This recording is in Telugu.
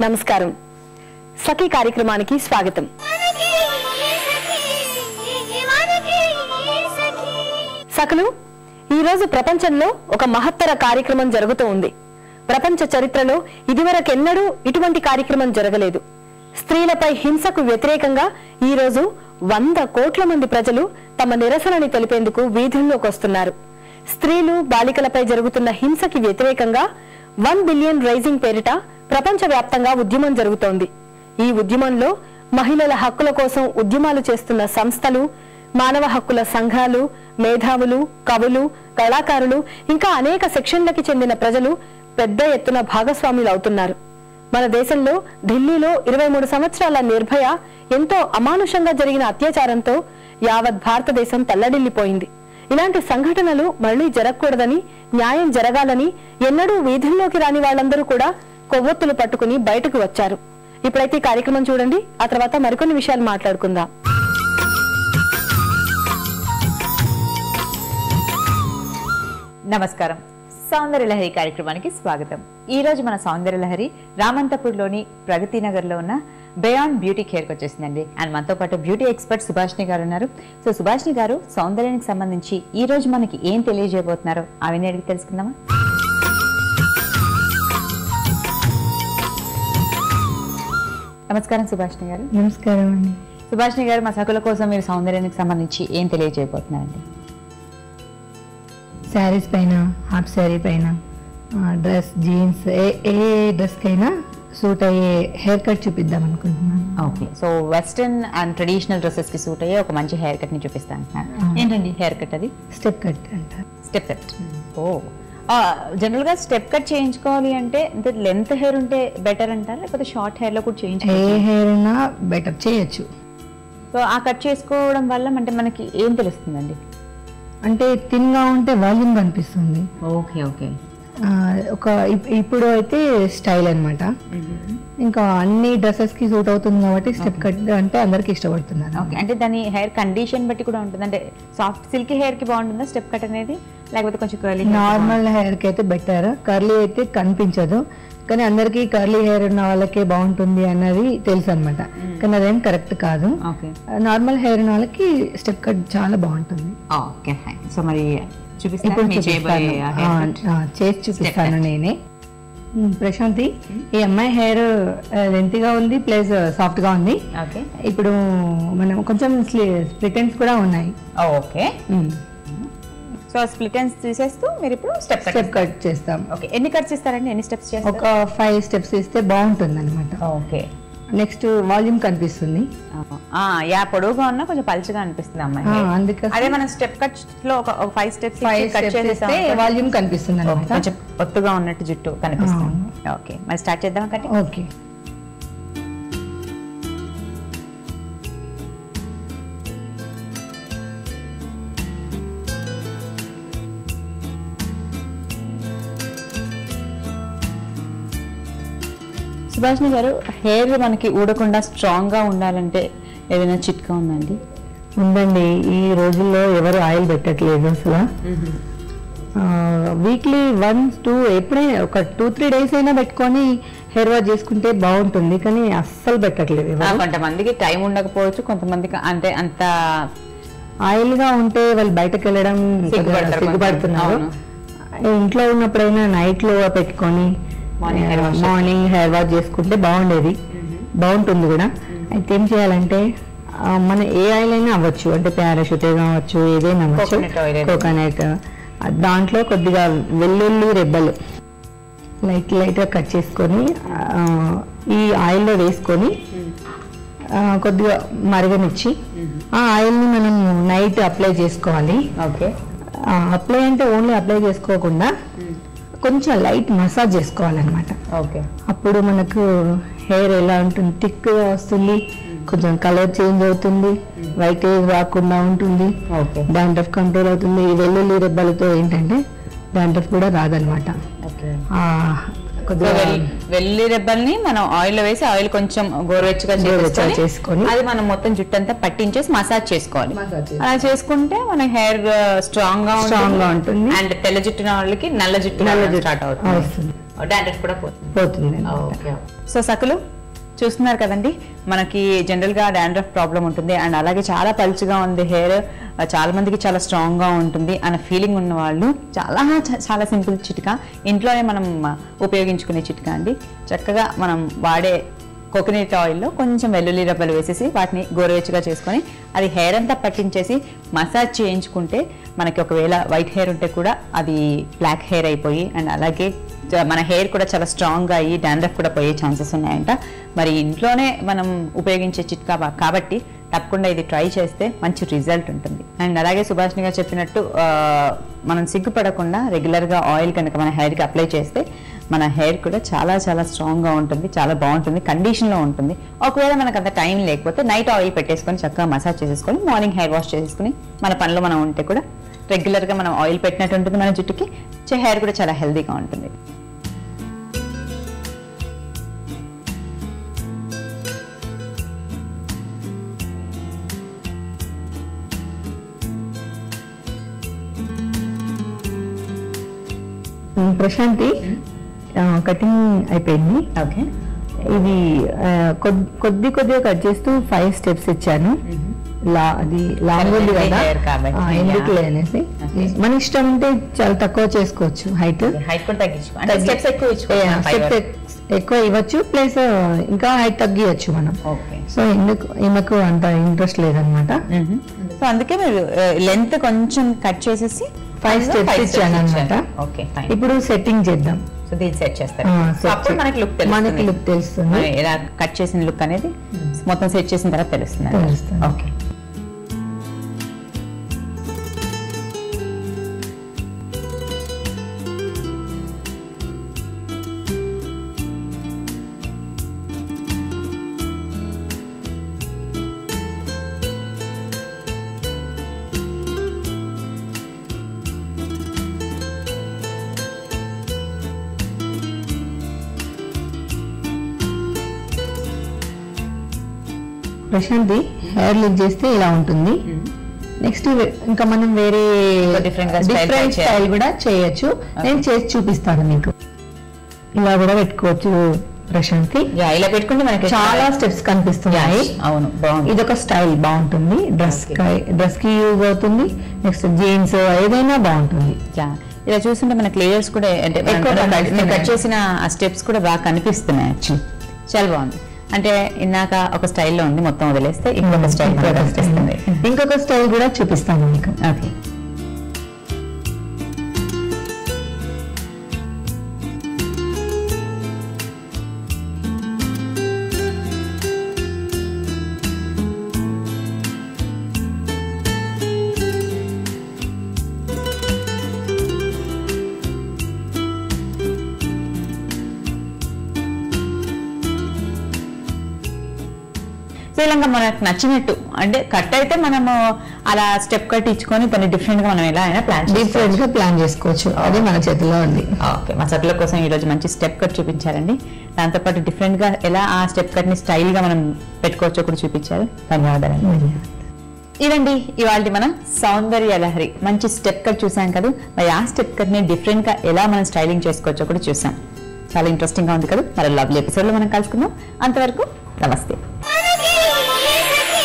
నమస్కారం. సఖీ కార్యక్రమానికి స్వాగతం. సఖలు, ఈ రోజు ప్రపంచంలో ఒక మహత్తర కార్యక్రమం జరుగుతూ ఉంది. ప్రపంచ చరిత్రలో ఇదివరకెన్నడూ ఇటువంటి కార్యక్రమం జరగలేదు. స్త్రీలపై హింసకు వ్యతిరేకంగా ఈ రోజు 100 కోట్ల మంది ప్రజలు తమ నిరసనని తెలిపేందుకు వీధుల్లోకి వస్తున్నారు. స్త్రీలు, బాలికలపై జరుగుతున్న హింసకి వ్యతిరేకంగా 1 బిలియన్ రైజింగ్ పేరిట ప్రపంచవ్యాప్తంగా ఉద్యమం జరుగుతోంది. ఈ ఉద్యమంలో మహిళల హక్కుల కోసం ఉద్యమాలు చేస్తున్న సంస్థలు, మానవ హక్కుల సంఘాలు, మేధావులు, కవులు, కళాకారులు ఇంకా అనేక సెక్షన్లకి చెందిన ప్రజలు పెద్ద ఎత్తున భాగస్వాములు అవుతున్నారు. మన దేశంలో ఢిల్లీలో 23 సంవత్సరాల నిర్భయ ఎంతో అమానుషంగా జరిగిన అత్యాచారంతో యావత్ భారతదేశం తల్లడిల్లిపోయింది. ఇలాంటి సంఘటనలు మళ్లీ జరగకూడదని, న్యాయం జరగాలని ఎన్నడూ వీధుల్లోకి రాని వాళ్ళందరూ కూడా కొవ్వొత్తులు పట్టుకుని బయటకు వచ్చారు. ఇప్పుడైతే ఈ కార్యక్రమం చూడండి, ఆ తర్వాత మరికొన్ని విషయాలు మాట్లాడుకుందాం. నమస్కారం. సౌందర్యలహరి కార్యక్రమానికి స్వాగతం. ఈ రోజు మన సౌందర్యలహరి రామంతపూర్లోని ప్రగతి నగర్లో ఉన్న బియాండ్ బ్యూటీ కేర్కి వచ్చేసిందండి. అండ్ మనతో పాటు బ్యూటీ ఎక్స్పర్ట్ సుభాషిణి గారు ఉన్నారు. సో సుభాషిణి గారు, సౌందర్యానికి సంబంధించి ఈ రోజు మనకి ఏం తెలియజేయబోతున్నారో అవన్నీ అడిగి తెలుసుకుందామా? నమస్కారం సుభాషిణి గారు. నమస్కారం అండి. సుభాషిణి గారు, మా సకుల కోసం మీరు సౌందర్యానికి సంబంధించి ఏం తెలియజేయబోతున్నారండి? శారీస్ పైన, హాఫ్ శారీ పైన, డ్రెస్, జీన్స్, ఏ డ్రెస్కైనా సూట్ అయ్యే హెయిర్ కట్ చూపిద్దాం అనుకుంటున్నాను. Okay, so western and traditional dresses కి సూట్ అయ్యే ఒక మంచి హెయిర్ కట్ ని చూపిస్తాను. ఏంటండి హెయిర్ కట్? అది స్టెప్ కట్ అంటారు. Step cut. ఓ, జనరల్ గా స్టెప్ కట్ చేయించుకోవాలి అంటే లెంత్ హెయిర్ ఉంటే బెటర్ అంటారా, లేకపోతే షార్ట్ హెయిర్ లో కూడా చేయించుకోవచ్చు? ఏ హెయిర్ అయినా బెటర్ చేయొచ్చు. సో ఆ కట్ చేసుకోవడం వల్ల అంటే మనకి ఏం తెలుస్తుందండి? అంటే థిన్ గా ఉంటే వాల్యూమ్ కనిపిస్తుంది. Okay okay. ఇప్పుడు అయితే స్టైల్ అన్నమాట. ఇంకా అన్ని డ్రెస్సెస్ కి సూట్ అవుతుంది కాబట్టి స్టెప్ కట్ అంటే అందరికి ఇష్టపడుతున్నారు. ఓకే, అంటే దాని హెయిర్ కండిషన్ బట్టి కూడా ఉంటుంది. అంటే సాఫ్ట్ సిల్కీ హెయిర్ కి బాగుంటుందా స్టెప్ కట్ అనేది, లేకపోతే కొంచెం కర్లీ? నార్మల్ హెయిర్ కి అయితే బెటర్. కర్లీ అయితే కనిపించదు, కానీ అందరికి కర్లీ హెయిర్ ఉన్న వాళ్ళకే బాగుంటుంది అన్నది తెలుసు అనమాట. కానీ అదేం కరెక్ట్ కాదు. నార్మల్ హెయిర్ ఉన్న వాళ్ళకి స్టెప్ కట్ చాలా బాగుంటుంది. Okay fine. సో మరి ఇప్పుడు చేసి చూపిస్తాను నేనే. ప్రశాంతి, ఈ అమ్మాయి హెయిర్ లెంతీగా ఉంది, ప్లస్ సాఫ్ట్ గా ఉంది. ఇప్పుడు మనం కొంచెం స్ప్లిట్ ఎండ్స్ కూడా ఉన్నాయి. ఓకే, సో స్ప్లిట్ ఎండ్స్ తీసేస్తూ మీరు ఇప్పుడు స్టెప్ కట్ చేస్తాం. ఓకే, ఎన్ని కట్స్ ఇస్తారండి? ఎన్ని స్టెప్స్ చేస్తారు? ఒక 5 స్టెప్స్ ఇస్తే బాగుంటుంది అనమాట. ఓకే, నెక్స్ట్ వాల్యూమ్ కనిపిస్తుంది. యా, పొడవుగా ఉన్నా కొంచెం పల్చగా అనిపిస్తుంది అమ్మాయి. అందుకే అదే మనం స్టెప్ కట్ లో ఒక 5 స్టెప్స్ కట్ చేస్తే వాల్యూమ్ కనిపిస్తుంది అనమాట. కొంచెం ఒత్తుగా ఉన్నట్టు జుట్టు కనిపిస్తుంది. ఓకే, మరి స్టార్ట్ చేద్దాం కట్. ఓకే, సుభాషిణి గారు, హెయిర్ మనకి ఊడకుండా స్ట్రాంగ్ గా ఉండాలంటే ఏదైనా చిట్కా ఉందండి? ఉందండి. ఈ రోజుల్లో ఎవరు ఆయిల్ పెట్టట్లేదు అసలు. వీక్లీ 1-2 ఎప్పుడే ఒక 2-3 డేస్ అయినా పెట్టుకొని హెయిర్ వాష్ చేసుకుంటే బాగుంటుంది, కానీ అస్సలు పెట్టట్లేదు. కొంతమందికి టైం ఉండకపోవచ్చు, కొంతమందికి అంటే అంత ఆయిల్ గా ఉంటే వాళ్ళు బయటకు వెళ్ళడం సిగ్గుపడుతున్నారు. ఇంట్లో ఉన్నప్పుడైనా నైట్ లో పెట్టుకొని మార్నింగ్ హెయిర్ వాష్ చేసుకుంటే బాగుండేది, బాగుంటుంది కూడా. అయితే ఏం చేయాలంటే మన ఏ ఆయిల్ అయినా అవ్వచ్చు, అంటే పారాషూట్ కావచ్చు, ఏదైనా అవ్వచ్చు, కోకోనట్. దాంట్లో కొద్దిగా వెల్లుల్లి రెబ్బలు లైట్ గా కట్ చేసుకొని ఈ ఆయిల్లో వేసుకొని కొద్దిగా మరగనిచ్చి ఆ ఆయిల్ని మనం నైట్ అప్లై చేసుకోవాలి. ఓకే, అప్లై అంటే ఓన్లీ అప్లై చేసుకోకుండా కొంచెం లైట్ మసాజ్ చేసుకోవాలన్నమాట. ఓకే, అప్పుడు మనకు హెయిర్ ఎలా ఉంటుంది, థిక్గా వస్తుంది, కొంచెం కలర్ చేంజ్ అవుతుంది, వైట్ హెయిర్ రాకుండా ఉంటుంది, డాండ్రఫ్ కంట్రోల్ అవుతుంది. ఈ వెల్లుల్లి రెబ్బలతో ఏంటంటే డాండ్రఫ్ కూడా రాదనమాట. వెల్లుల్లి రెబ్బల్ని మనం ఆయిల్ లో వేసి ఆయిల్ కొంచెం గోరువెచ్చగా చేసుకొని అది మనం మొత్తం జుట్టు అంతా పట్టించేసి మసాజ్ చేసుకోవాలి. అలా చేసుకుంటే మన హెయిర్ స్ట్రాంగ్ గా ఉంటుంది అండ్ తెల్ల జుట్టు వాళ్ళకి నల్ల జుట్టు స్టార్ట్ అవుతుంది, డాండ్రఫ్ కూడా పోతుంది. సో సకులు చూస్తున్నారు కదండి, మనకి జనరల్ గా డాండ్రఫ్ ప్రాబ్లం ఉంటుంది అండ్ అలాగే చాలా పలుచగా ఉంది హెయిర్, చాలా మందికి చాలా స్ట్రాంగ్ గా ఉంటుంది అన్న ఫీలింగ్ ఉన్న వాళ్ళు చాలా చాలా సింపుల్ చిట్కా, ఇంట్లోనే మనం ఉపయోగించుకునే చిట్కా అండి. చక్కగా మనం వాడే కోకోనట్ ఆయిల్లో కొంచెం వెల్లుల్లి రబ్బలు వేసేసి వాటిని గోరువెచ్చగా చేసుకొని అది హెయిర్ అంతా పట్టించేసి మసాజ్ చేయించుకుంటే మనకి ఒకవేళ వైట్ హెయిర్ ఉంటే కూడా అది బ్లాక్ హెయిర్ అయిపోయి అండ్ అలాగే మన హెయిర్ కూడా చాలా స్ట్రాంగ్గా అయ్యి డాండ్రఫ్ కూడా పోయే ఛాన్సెస్ ఉన్నాయంట. మరి ఇంట్లోనే మనం ఉపయోగించే చిట్కా కాబట్టి తప్పకుండా ఇది ట్రై చేస్తే మంచి రిజల్ట్ ఉంటుంది. అండ్ అలాగే సుభాషిణి గారు చెప్పినట్టు మనం సిగ్గుపడకుండా రెగ్యులర్గా ఆయిల్ కనుక మన హెయిర్కి అప్లై చేస్తే మన హెయిర్ కూడా చాలా చాలా స్ట్రాంగ్గా ఉంటుంది, చాలా బాగుంటుంది, కండిషన్లో ఉంటుంది. ఒకవేళ మనకు అంత టైం లేకపోతే నైట్ ఆయిల్ పెట్టేసుకొని చక్కగా మసాజ్ చేసేసుకొని మార్నింగ్ హెయిర్ వాష్ చేసుకుని మన పనిలో మనం ఉంటే కూడా రెగ్యులర్గా మనం ఆయిల్ పెట్టినట్టు ఉంటుంది మన జుట్టుకి, హెయిర్ కూడా చాలా హెల్తీగా ఉంటుంది. ప్రశాంతి కటింగ్ అయిపోయింది. ఓకే, ఇది కొద్దిగా కట్ చేస్తూ 5 స్టెప్స్ ఇచ్చాను. అది లాంగ్ ఉంది కదా ఎందుకు లేనేసి మన ఇష్టం ఉంటే చాలా తక్కువ చేసుకోవచ్చు, హైట్ ఎక్కువ ఇవ్వచ్చు, ప్లస్ ఇంకా హైట్ తగ్గియచ్చు మనం. సో ఎందుకు ఈమెకు అంత ఇంట్రెస్ట్ లేదనమాట, సో అందుకే మీరు లెంత్ కొంచెం కట్ చేసేసి 5 స్టెప్స్ ఇచ్చాను అనమాట. ఇప్పుడు సెట్టింగ్ చేద్దాం. సో దీన్ని సెట్ చేస్తారు, అప్పుడు మనకి లుక్ తెలుస్తుంది, ఎలా కట్ చేసిన లుక్ అనేది మొత్తం సెట్ చేసిన తర్వాత తెలుస్తుంది. ఓకే, ప్రశాంతి హెయిర్ లుక్ చేస్తే ఇలా ఉంటుంది. నెక్స్ట్ ఇంకా మనం వేరే డిఫరెంట్ స్టైల్ కూడా చేయొచ్చు, నేను చేసి చూపిస్తాను మీకు. ఇలా కూడా పెట్టుకోవచ్చు ప్రశాంతి, ఇలా పెట్టుకుంటే మనకి చాలా స్టెప్స్ కనిపిస్తున్నాయి. అవును, ఇది ఒక స్టైల్ బాగుంటుంది, డ్రెస్ కి యూజ్ అవుతుంది, నెక్స్ట్ జీన్స్ ఏదైనా బాగుంటుంది. ఇలా చూస్తుంటే మనకి లేయర్స్ కూడా అంటే కట్ చేసిన ఆ స్టెప్స్ కూడా బాగా కనిపిస్తున్నాయి. యాక్చువల్లీ చాలా బాగుంది, అంటే ఇందాక ఒక స్టైల్లో ఉంది, మొత్తం వదిలేస్తే ఇంకొక స్టైల్ కనిపిస్తుంది. ఇంకొక స్టైల్ కూడా చూపిస్తాను మీకు. ఓకే, ఇలా మనకు నచ్చినట్టు అంటే కట్ అయితే మనము అలా స్టెప్ కట్ ఇచ్చుకొని కొన్ని డిఫరెంట్ గా మనం ఎలా అయినా ప్లాన్ చేసుకోవచ్చు, అది మన చేతిలో ఉంది. ఓకే, మా సకుల కోసం ఈ రోజు మంచి స్టెప్ కట్ చూపించారండి, దాంతోపాటు డిఫరెంట్ గా ఎలా ఆ స్టెప్ కట్ ని స్టైల్ గా మనం పెట్టుకోవచ్చో కూడా చూపించారు. ధన్యవాదాలు. ఇదండి ఇవాళ మన సౌందర్య లహరి మంచి స్టెప్ కట్ చూసాం కదా, మరి ఆ స్టెప్ కట్ ని డిఫరెంట్ గా ఎలా మనం స్టైలింగ్ చేసుకోవచ్చో కూడా చూసాం. చాలా ఇంట్రెస్టింగ్ గా ఉంది కదా. మరి లవ్లీ ఎపిసోడ్ లో మనం కలుసుకుందాం. అంతవరకు నమస్తే.